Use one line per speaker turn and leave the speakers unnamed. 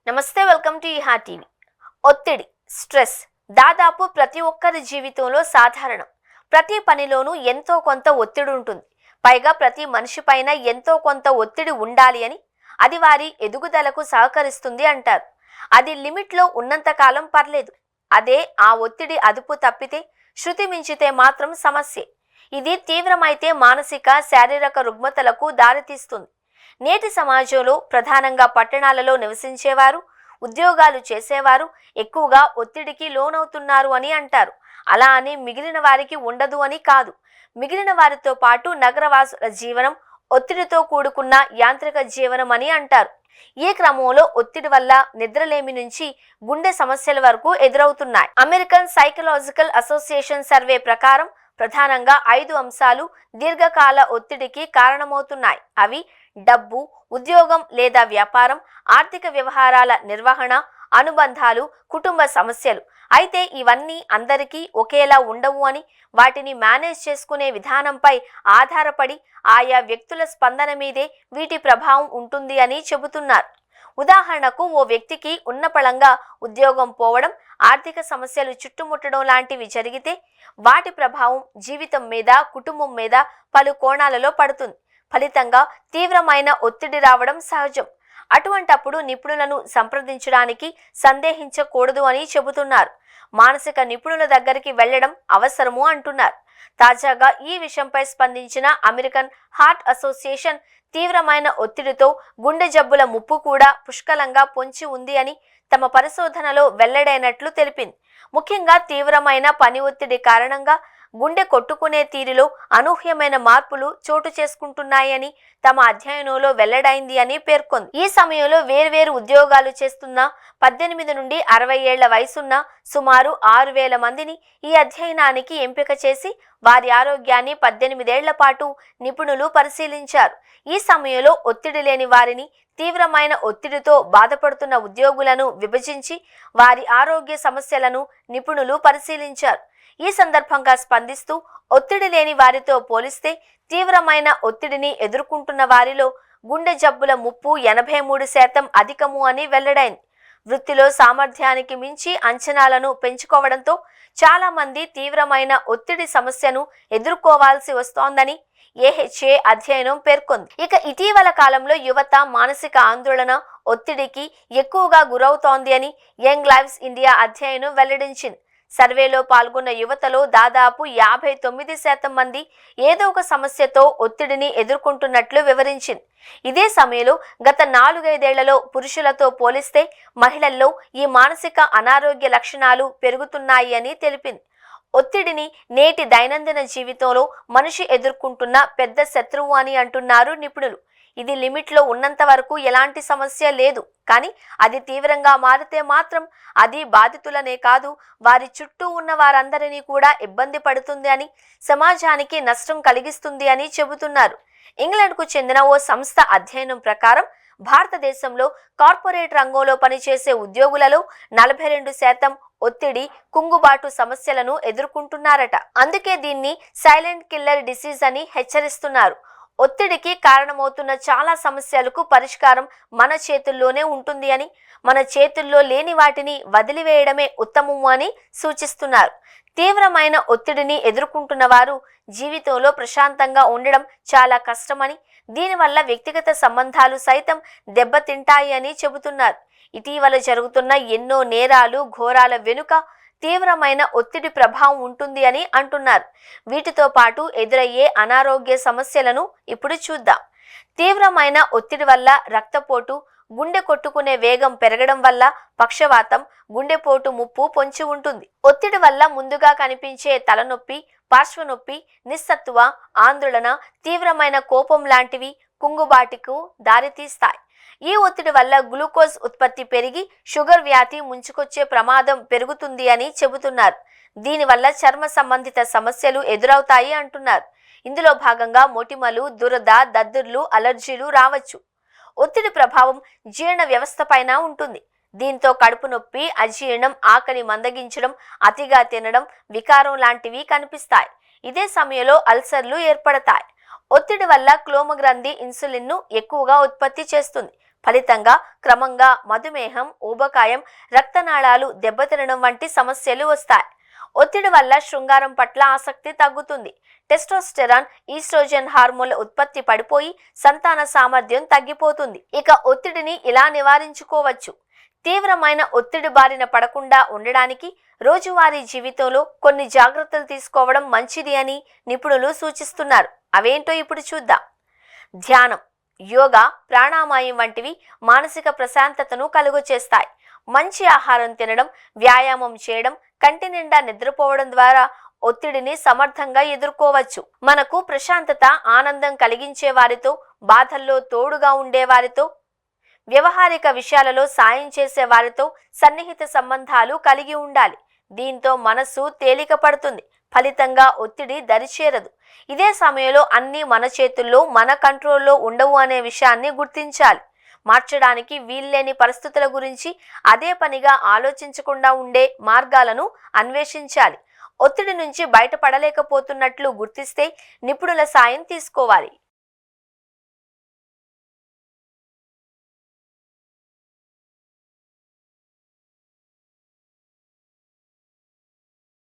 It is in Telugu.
నమస్తే, వెల్కమ్ టు ఈహా టీవీ. ఒత్తిడి, స్ట్రెస్ దాదాపు ప్రతి ఒక్కరి జీవితంలో సాధారణం. ప్రతి పనిలోనూ ఎంతో కొంత ఒత్తిడి ఉంటుంది. పైగా ప్రతి మనిషి పైన ఎంతో కొంత ఒత్తిడి ఉండాలి అని, అది వారి ఎదుగుదలకు సహకరిస్తుంది అంటారు. అది లిమిట్లో ఉన్నంత కాలం పర్లేదు. అదే ఆ ఒత్తిడి అదుపు తప్పితే, శృతి మించితే మాత్రం సమస్యే. ఇది తీవ్రమైతే మానసిక, శారీరక రుగ్మతలకు దారితీస్తుంది. నేటి సమాజంలో ప్రధానంగా పట్టణాలలో నివసించేవారు, ఉద్యోగాలు చేసేవారు ఎక్కువగా ఒత్తిడికి లోనవుతున్నారు అని అంటారు. అలా అని మిగిలిన వారికి ఉండదు అని కాదు. మిగిలిన వారితో పాటు నగరవాసుల జీవనం ఒత్తిడితో కూడుకున్న యాంత్రిక జీవనం అని అంటారు. ఈ క్రమంలో ఒత్తిడి వల్ల నిద్రలేమి నుంచి గుండె సమస్యల వరకు ఎదురవుతున్నాయి. అమెరికన్ సైకలాజికల్ అసోసియేషన్ సర్వే ప్రకారం ప్రధానంగా 5 అంశాలు దీర్ఘకాల ఒత్తిడికి కారణమవుతున్నాయి. అవి డబ్బు, ఉద్యోగం లేదా వ్యాపారం, ఆర్థిక వ్యవహారాల నిర్వహణ, అనుబంధాలు, కుటుంబ సమస్యలు. అయితే ఇవన్నీ అందరికీ ఒకేలా ఉండవు అని, వాటిని మేనేజ్ చేసుకునే విధానంపై ఆధారపడి ఆయా వ్యక్తుల స్పందన మీదే వీటి ప్రభావం ఉంటుంది అని చెబుతున్నారు. ఉదాహరణకు, ఓ వ్యక్తికి ఉన్నపళంగా ఉద్యోగం పోవడం, ఆర్థిక సమస్యలు చుట్టుముట్టడం లాంటివి జరిగితే వాటి ప్రభావం జీవితం మీద, కుటుంబం మీద పలు కోణాలలో పడుతుంది. ఫలితంగా తీవ్రమైన ఒత్తిడి రావడం సహజం. అటువంటప్పుడు నిపుణులను సంప్రదించడానికి సందేహించకూడదు అని చెబుతున్నారు. మానసిక నిపుణుల దగ్గరికి వెళ్లడం అవసరము అంటున్నారు. తాజాగా ఈ విషయంపై స్పందించిన అమెరికన్ హార్ట్ అసోసియేషన్ తీవ్రమైన ఒత్తిడితో గుండె జబ్బుల ముప్పు కూడా పుష్కలంగా పొంచి ఉంది అని తమ పరిశోధనలో వెల్లడైనట్లు తెలిపింది. ముఖ్యంగా తీవ్రమైన పని ఒత్తిడి కారణంగా గుండె కొట్టుకునే తీరులో అనూహ్యమైన మార్పులు చోటు చేసుకుంటున్నాయని తమ అధ్యయనంలో వెల్లడైంది అని పేర్కొంది. ఈ సమయంలో వేర్వేరు ఉద్యోగాలు చేస్తున్న 18 నుండి 60 ఏళ్ల వయసున్న సుమారు 6,000 మందిని ఈ అధ్యయనానికి ఎంపిక చేసి వారి ఆరోగ్యాన్ని 18 ఏళ్ల పాటు నిపుణులు పరిశీలించారు. ఈ సమయంలో ఒత్తిడి లేని వారిని, తీవ్రమైన ఒత్తిడితో బాధపడుతున్న ఉద్యోగులను విభజించి వారి ఆరోగ్య సమస్యలను నిపుణులు పరిశీలించారు. ఈ సందర్భంగా స్పందిస్తూ, ఒత్తిడి లేని వారితో పోలిస్తే తీవ్రమైన ఒత్తిడిని ఎదుర్కొంటున్న వారిలో గుండె జబ్బుల ముప్పు 83% అధికము అని వెల్లడైంది. వృత్తిలో సామర్థ్యానికి మించి అంచనాలను పెంచుకోవడంతో చాలా మంది తీవ్రమైన ఒత్తిడి సమస్యను ఎదుర్కోవాల్సి వస్తోందని ఏహెచ్ఏ అధ్యయనం పేర్కొంది. ఇక ఇటీవల కాలంలో యువత మానసిక ఆందోళన, ఒత్తిడికి ఎక్కువగా గురవుతోంది అని యంగ్ లైవ్స్ ఇండియా అధ్యయనం వెల్లడించింది. సర్వేలో పాల్గొన్న యువతలో దాదాపు 59% మంది ఏదో ఒక సమస్యతో ఒత్తిడిని ఎదుర్కొంటున్నట్లు వివరించింది. ఇదే సమయంలో గత 4-5 ఏళ్లలో పురుషులతో పోలిస్తే మహిళల్లో ఈ మానసిక అనారోగ్య లక్షణాలు పెరుగుతున్నాయి అని తెలిపింది. ఒత్తిడిని నేటి దైనందిన జీవితంలో మనిషి ఎదుర్కొంటున్న పెద్ద శత్రువు అని అంటున్నారు నిపుణులు. ఇది లిమిట్లో ఉన్నంత వరకు ఎలాంటి సమస్య లేదు. కానీ అది తీవ్రంగా మారితే మాత్రం అది బాధితులనే కాదు, వారి చుట్టూ ఉన్న వారందరినీ కూడా ఇబ్బంది పడుతుంది అని, సమాజానికి నష్టం కలిగిస్తుంది అని చెబుతున్నారు. ఇంగ్లాండ్కు చెందిన ఓ సంస్థ అధ్యయనం ప్రకారం భారతదేశంలో కార్పొరేట్ రంగంలో పనిచేసే ఉద్యోగులలో 42% ఒత్తిడి, కుంగుబాటు సమస్యలను ఎదుర్కొంటున్నారట. అందుకే దీన్ని సైలెంట్ కిల్లర్ డిసీజ్ అని హెచ్చరిస్తున్నారు. ఒత్తిడికి కారణమవుతున్న చాలా సమస్యలకు పరిష్కారం మన చేతుల్లోనే ఉంటుంది అని, మన చేతుల్లో లేని వాటిని వదిలివేయడమే ఉత్తమము అని సూచిస్తున్నారు. తీవ్రమైన ఒత్తిడిని ఎదుర్కొంటున్న వారు జీవితంలో ప్రశాంతంగా ఉండడం చాలా కష్టమని, దీనివల్ల వ్యక్తిగత సంబంధాలు సైతం దెబ్బతింటాయి అని చెబుతున్నారు. ఇటీవల జరుగుతున్న ఎన్నో నేరాలు, ఘోరాల వెనుక తీవ్రమైన ఒత్తిడి ప్రభావం ఉంటుంది అని అంటున్నారు. వీటితో పాటు ఎదురయ్యే అనారోగ్య సమస్యలను ఇప్పుడు చూద్దాం. తీవ్రమైన ఒత్తిడి వల్ల రక్తపోటు, గుండె కొట్టుకునే వేగం పెరగడం వల్ల పక్షవాతం, గుండెపోటు ముప్పు పొంచి ఉంటుంది. ఒత్తిడి వల్ల ముందుగా కనిపించే తలనొప్పి, పార్శ్వనొప్పి, నిస్సత్తువ, ఆందోళన, తీవ్రమైన కోపం లాంటివి కుంగుబాటుకు దారితీస్తాయి. ఈ ఒత్తిడి వల్ల గ్లూకోజ్ ఉత్పత్తి పెరిగి షుగర్ వ్యాధి ముంచుకొచ్చే ప్రమాదం పెరుగుతుంది అని చెబుతున్నారు. దీనివల్ల చర్మ సంబంధిత సమస్యలు ఎదురవుతాయి అంటున్నారు. ఇందులో భాగంగా మొటిమలు, దురద, దద్దుర్లు, అలర్జీలు రావచ్చు. ఒత్తిడి ప్రభావం జీర్ణ వ్యవస్థ పైన ఉంటుంది. దీంతో కడుపు నొప్పి, అజీర్ణం, ఆకలి మందగించడం, అతిగా తినడం, వికారం లాంటివి కనిపిస్తాయి. ఇదే సమయంలో అల్సర్లు ఏర్పడతాయి. ఒత్తిడి వల్ల క్లోమ గ్రంథి ఇన్సులిన్ను ఎక్కువగా ఉత్పత్తి చేస్తుంది. ఫలితంగా క్రమంగా మధుమేహం, ఊబకాయం, రక్తనాళాలు దెబ్బతినడం వంటి సమస్యలు వస్తాయి. ఒత్తిడి వల్ల శృంగారం పట్ల ఆసక్తి తగ్గుతుంది. టెస్టోస్టెరాన్, ఈస్ట్రోజన్ హార్మోన్ల ఉత్పత్తి పడిపోయి సంతాన సామర్థ్యం తగ్గిపోతుంది. ఇక ఒత్తిడిని ఇలా నివారించుకోవచ్చు. తీవ్రమైన ఒత్తిడి బారిన పడకుండా ఉండడానికి రోజువారీ జీవితంలో కొన్ని జాగ్రత్తలు తీసుకోవడం మంచిది అని నిపుణులు సూచిస్తున్నారు. అవేంటో ఇప్పుడు చూద్దాం. ధ్యానం, యోగా, ప్రాణాయామం వంటివి మానసిక ప్రశాంతతను కలుగచేస్తాయి. మంచి ఆహారం తినడం, వ్యాయామం చేయడం, కంటి నిండా నిద్రపోవడం ద్వారా ఒత్తిడిని సమర్థంగా ఎదుర్కోవచ్చు. మనకు ప్రశాంతత, ఆనందం కలిగించే వారితో, బాధల్లో తోడుగా ఉండే వారితో, వ్యవహారిక విషయాలలో సాయం చేసే వారితో సన్నిహిత సంబంధాలు కలిగి ఉండాలి. దీంతో మనస్సు తేలిక పడుతుంది. ఫలితంగా ఒత్తిడి దరిచేరదు. ఇదే సమయంలో అన్నీ మన చేతుల్లో, మన కంట్రోల్లో ఉండవు అనే విషయాన్ని గుర్తించాలి. మార్చడానికి వీల్లేని పరిస్థితుల గురించి అదే పనిగా ఆలోచించకుండా ఉండే మార్గాలను అన్వేషించాలి. ఒత్తిడి నుంచి బయటపడలేకపోతున్నట్లు గుర్తిస్తే నిపుణుల సాయం తీసుకోవాలి.